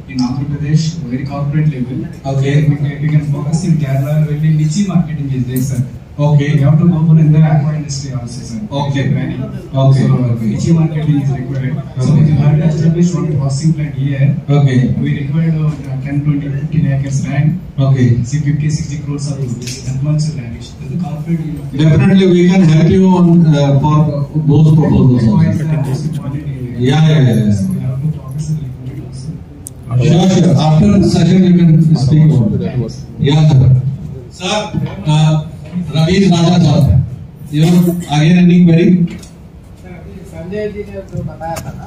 in Andhra Pradesh, very corporate level. Okay. We can focus in Kerala, very niche marketing is there, sir. Okay. We have to go for in the aqua industry also, sir. Okay. Okay. So niche marketing is required. So we have established one processing plant here. Okay. We required 10, 20, 15 acres land. Okay. See 50, 60 crores of rupees. That much land. The corporate. Definitely, we can help you on for those proposals. Yeah. So we have to focus on the liquidity also. Sure. After the session, you can speak about it. Yeah, sir. Sir, Ramesh Raja sir, you again any query? Sanjay ji ने जो बताया था ना,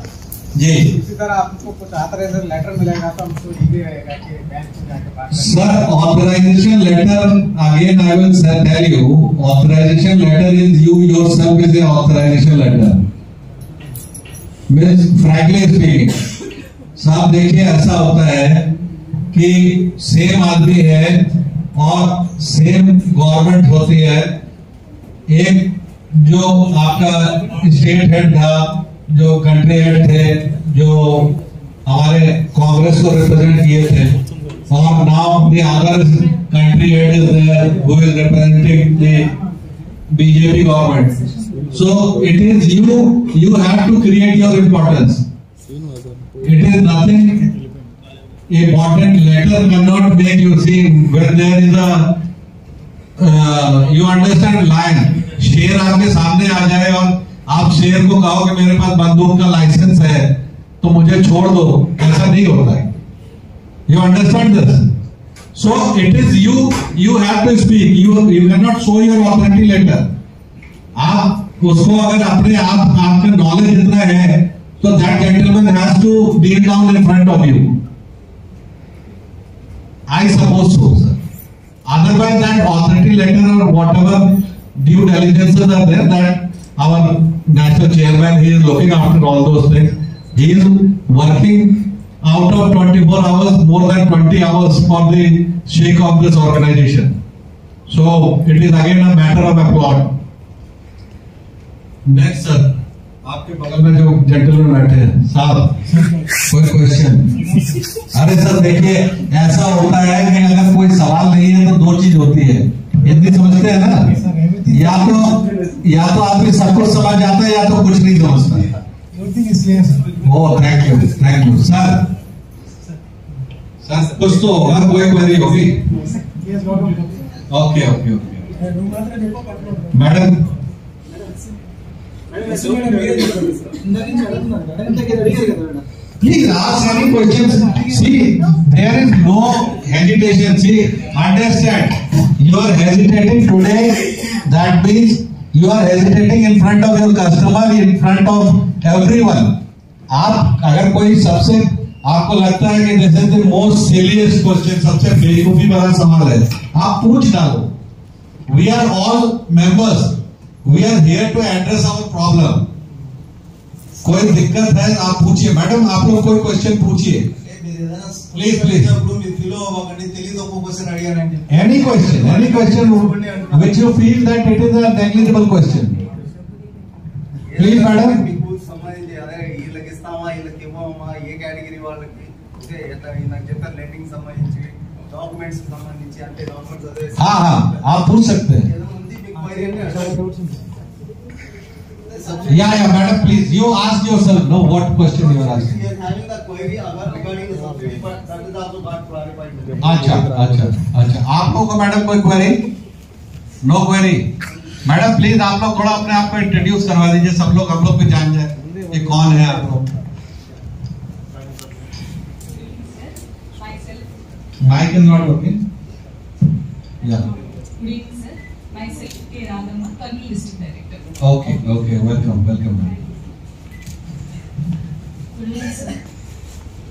जी. इसी तरह आपको कुछ authorisation letter मिलेगा तो हमको इजी रहेगा कि बैंक से जाके बात करें. Sir, authorization letter, again I will tell you, authorization letter is you yourself is the authorization letter. Means frankly speaking, साहब देखिए ऐसा होता है कि सेम आदमी है और सेम गवर्नमेंट होती है. एक जो आपका स्टेट हेड था, जो कंट्री हेड थे, जो हमारे कांग्रेस को रिप्रेजेंट किए थे, और now the other country head is there who is representing the BJP government. So it is you have to create your importance. It is nothing. Important letter cannot make you see when there is a you understand line. शेर आपके सामने आ जाए और आप शेर को कहो कि मेरे पास बंदूक का लाइसेंस है तो मुझे छोड़ दो, ऐसा नहीं होता है. You understand this? So it is you have to speak. You cannot show your authority letter. आप उसको अगर अपने आप आपका नॉलेज इतना है तो that gentleman has to kneel down in front of you. I suppose so, sir. Otherwise, that authority letter or whatever due diligences are there, that our national chairman, he is looking after all those things. He is working out of 24 hours, more than 20 hours for the sake of this organization. So it is again a matter of applaud. Next, sir. आपके बगल में जो gentleman बैठे हैं साहब, कोई question? अरे sir देखिए, ऐसा होता है कि अगर कोई सवाल नहीं है तो दो चीज होती है, हिंदी समझते हैं ना, या तो आदमी सब कुछ समझ जाता है या तो कुछ नहीं समझता है. Oh thank you sir. Sir कुछ तो होगा, कोई क्वेरी होगी? Okay madam. Please ask any questions. See, there is no hesitation. See, understand. You are hesitating today. That means you are hesitating in front of your customer, in front of everyone. आप अगर कोई सबसे आपको लगता है कि this is the most silliest question, सबसे बेवकूफी वाला सवाल है, आप पूछ डालो. We are all members. We are here to address our problem. कोई दिक्कत है आप पूछिए. मैडम आप लोग कोई क्वेश्चन पूछिए. Please. Any question which you feel that it is a negligible question. Please, madam. हाँ आप पूछ सकते हैं. Yeah, madam, please. You ask yourself. No, what question you are asking? He is having the query regarding the subsidy, but that is also got clarified. अच्छा. आप लोगों को madam कोई query? No query. Madam please आप लोग थोड़ा अपने आप को इंट्रोड्यूस करवा दीजिए, सब लोग हम लोग भी जान जाए कि कौन है आप लोग. Mike is not working. Yeah. Good evening, sir. Myself, K. Radhamma, Kurnool District Director. Okay. Welcome. Good evening, sir.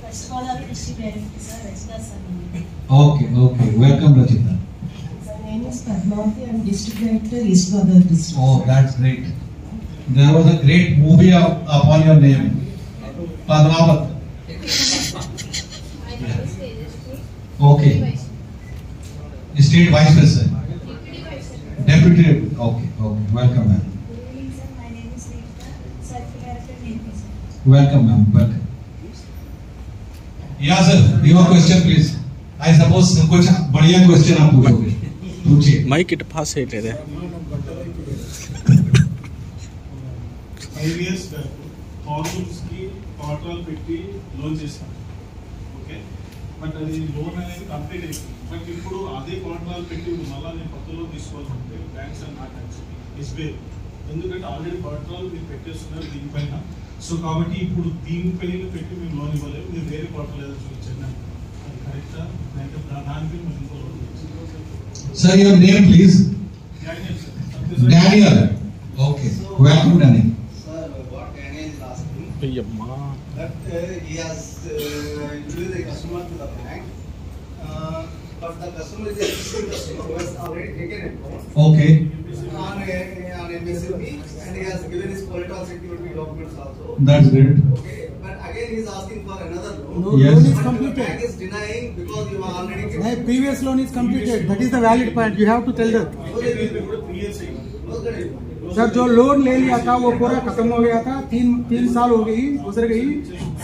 First of all, our district director, sir, Rachita sir. Okay. Welcome, Rachita. My name is Padmavati. I am district director, East Godavari district. Oh, that's great. There was a great movie upon your name, Padmavati. Okay. State Vice President. Deputy. Okay. Welcome, ma'am. Welcome, ma'am. Welcome. या sir, your question please. I suppose कुछ बढ़िया question आप पूछोगे, पूछिए। Mic it pass है तेरे। 5 years farmers కి కాంట్రాల్ పెట్టి లోన్ చేస్తాం. ఓకే, బట్ అది లోన్ అనేది కంప్లీట్ అయిపోయింది. బట్ ఇప్పుడు అదే కాంట్రాల్ పెట్టి మళ్ళీ నేను కొత్త లోన్ తీసుకోవాలంటే బ్యాంక్స్ అండ్ నాట్ ఎస్బీఐ, ఎందుకంటే ఆల్రెడీ కాంట్రాల్ మీరు పెట్టేస్తున్నారు దీనిపైన. సో కాబట్టి ఇప్పుడు దీనిపైన పెట్టి మీరు లోన్ ఇవ్వలేదు, మీరు వేరే కాంట్రాల్ ఏదో చూపించండి. అది కరెక్టా? దానికి మీరు ఇంకో loan Sir, your name please. Daniel, sir. Daniel. Okay. Welcome, Daniel. Sir, what Daniel is asking, అయ్యమ్మా. that he has introduced a customer to the bank, but the customer is a existing customer who has already taken a loan Okay. on MSME, and he has given his collateral security documents also. That's great. Okay, but again he is asking for another loan. No, Yes. loan is But the completed. bank is denying because you are already My taken. previous loan is completed. That is the valid point. You have to tell that. కూడా 3 years అయింది. Sir जो loan ले लिया था वो पूरा खत्म हो गया था, तीन साल हो गई, गुजर गई.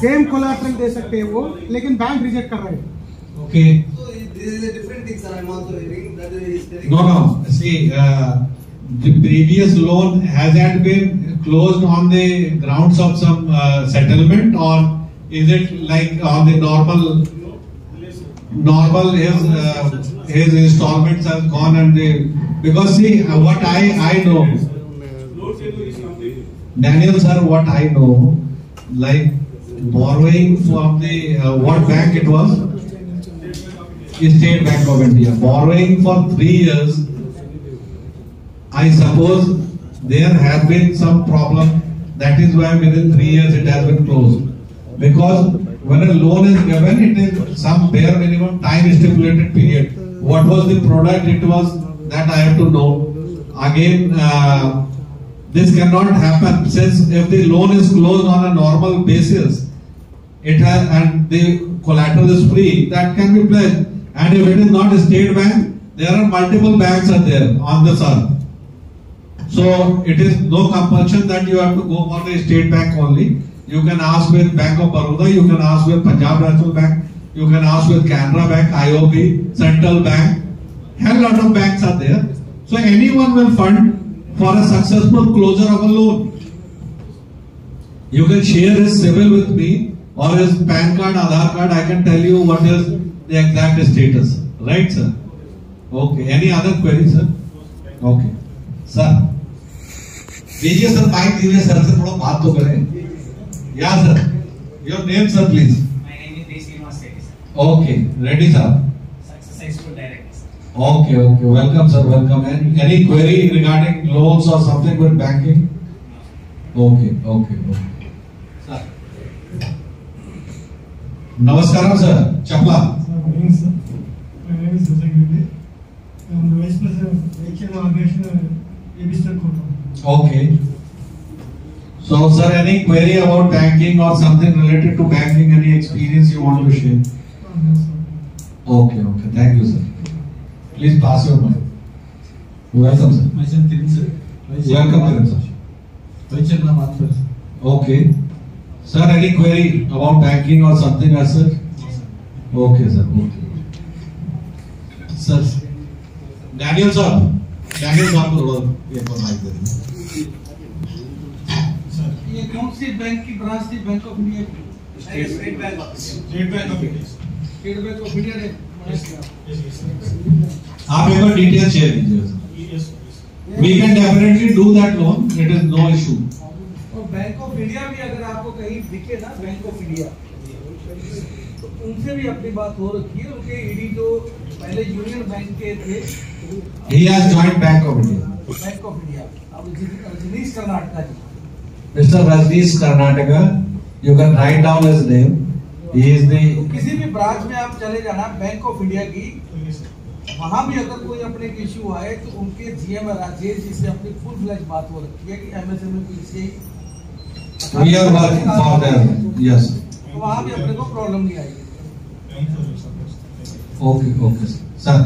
सेम कोलैटरल दे सकते हैं वो, लेकिन बैंक रिजेक्ट कर रहे हैं. Okay. So this is a different thing, sir. I am also hearing that he is telling. No. See, the previous loan has that been closed on the grounds of some settlement, or is it like on the normal his installments have gone and they, because see what I know, Loan table is completed. Daniel sir, what I know, like borrowing from the what bank it was? State Bank of India. Borrowing for 3 years. I suppose there has been some problem. That is why within 3 years it has been closed. Because when a loan is given, it is some bare minimum time stipulated period. What was the product it was, that I have to know. Again, this cannot happen, since if the loan is closed on a normal basis, it has, and the collateral is free, that can be pledged. And if it is not a state bank, there are multiple banks are there on this earth. So it is no compulsion that you have to go for the state bank only. You can ask with Bank of Baroda, you can ask with Punjab National Bank, you can ask with Canara Bank, IOB, Central Bank. Hell lot of banks are there. So anyone will fund for a successful closure of a loan. You can share his CIBIL with me or his PAN card, Aadhaar card. I can tell you what is the exact status. Right, sir? Okay. Any other query, sir? Okay. Sir. दीजिए sir, mic दीजिए sir से, थोड़ा बात तो करें. या sir, your name sir please. My name is Desi Maseti, sir. Okay, ready sir. Successful director, sir. Okay, welcome sir, welcome. Any query regarding loans or something with banking? Okay. Sir. Namaskaram sir, Chapla. Good evening, sir. My name is Vivek Gide. I am the Vice President of HM Organization ABC Kota. Okay. So sir, any query about banking or something related to banking, any experience you want to share? Okay, thank you sir. Please pass your mic. Welcome sir. Myself Thirin sir. Welcome Thirin sir. Vichar naam Aatfar sir. Okay. Sir, any query about banking or something as such? Okay sir, okay. Sir, Daniel sir को थोड़ा ये मिc दे देना. ये कौन सी bank की branch थी? Bank of India की? State Bank of India. State Bank of India. State bank of India ने Yes. आप एक बार डिटेल शेयर कीजिए sir. Yes. We can definitely do that loan. It is no issue. और bank of India भी अगर आपको कहीं दिखे ना, बैंक ऑफ इंडिया, तो उनसे भी अपनी बात हो रखी है. उनके ईडी जो पहले यूनियन बैंक के थे, He has joined Bank of India. Bank of India, अब रजनीश कर्नाटका जी. Mr. Rajneesh Karnataka, you can write down his name. He is the. किसी भी ब्रांच में आप चले जाना बैंक ऑफ इंडिया की, वहां भी अगर कोई अपने इश्यू आए तो उनके जीएम राजेश जी से अपनी फुल फ्लैश बात हो रखी है कि एमएसएमई पुलिस से We are working for them. Yes. वहां भी अपने को प्रॉब्लम नहीं आएगी. Okay, sir. Sir.